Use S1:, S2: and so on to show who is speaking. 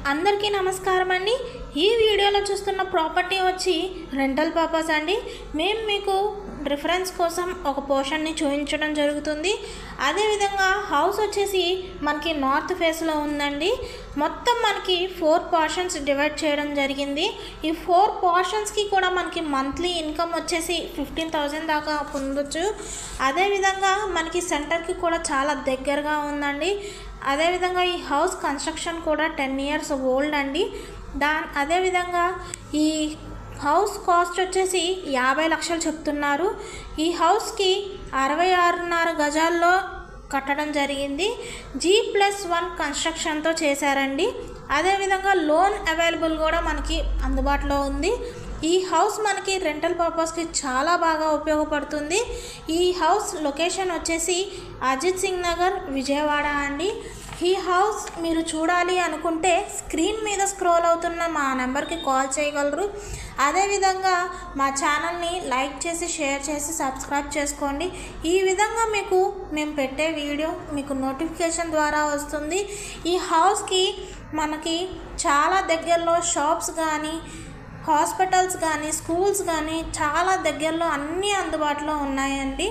S1: అందరికీ నమస్కారం అండి। ఈ వీడియోలో చూస్తున్న ప్రాపర్టీ వచ్చి రెంటల్ పర్పస్ అండి। మేము మీకు రిఫరెన్స్ కోసం ఒక పోర్షన్ ని చూపించడం జరుగుతుంది। అదే విధంగా హౌస్ వచ్చేసి మనకి నార్త్ ఫేస్ లో ఉందండి। మొత్తం మనకి 4 పోర్షన్స్ డివైడ్ చేయడం జరిగింది। ఈ 4 పోర్షన్స్ కి కూడా మనకి మంత్లీ ఇన్కమ్ వచ్చేసి 15,000 దాకా పొందొచ్చు। అదే విధంగా మనకి సెంటర్ కి కూడా చాలా దగ్గరగా ఉందండి। అదే విధంగా ఈ హౌస్ కన్స్ట్రక్షన్ కూడా 10 ఇయర్స్ ఓల్డ్ అండి। అదే విధంగా ఈ హౌస్ కాస్ట్ వచ్చేసి 50 లక్షలు చెప్తున్నారు। ఈ హౌస్ కి 66.5 గజాల్లో కట్టడం జరిగింది। G+1 కన్స్ట్రక్షన్ తో చేశారండి। అదే విధంగా లోన్ అవైలబుల్ కూడా మనకి అందుబాటులో ఉంది। ఈ హౌస్ మనకి రెంటల్ పర్పస్ కి చాలా బాగా ఉపయోగపడుతుంది। ఈ హౌస్ లొకేషన్ వచ్చేసి అజిత్ సింగ్ నగర్ విజయవాడ అండి। ఈ హౌస్ మీరు చూడాలి అనుకుంటే స్క్రీన్ మీద స్క్రోల్ అవుతున్న మా నెంబర్కి కాల్ చేయగలరు। అదే విధంగా మా ఛానల్ని లైక్ చేసి షేర్ చేసి సబ్స్క్రైబ్ చేసుకోండి। ఈ విధంగా మేము పెట్టే వీడియో మీకు నోటిఫికేషన్ ద్వారా వస్తుంది। ఈ హౌస్కి మనకి చాలా దగ్గరలో షాప్స్ కానీ హాస్పిటల్స్ కానీ స్కూల్స్ కానీ చాలా దగ్గరలో అన్నీ అందుబాటులో ఉన్నాయండి।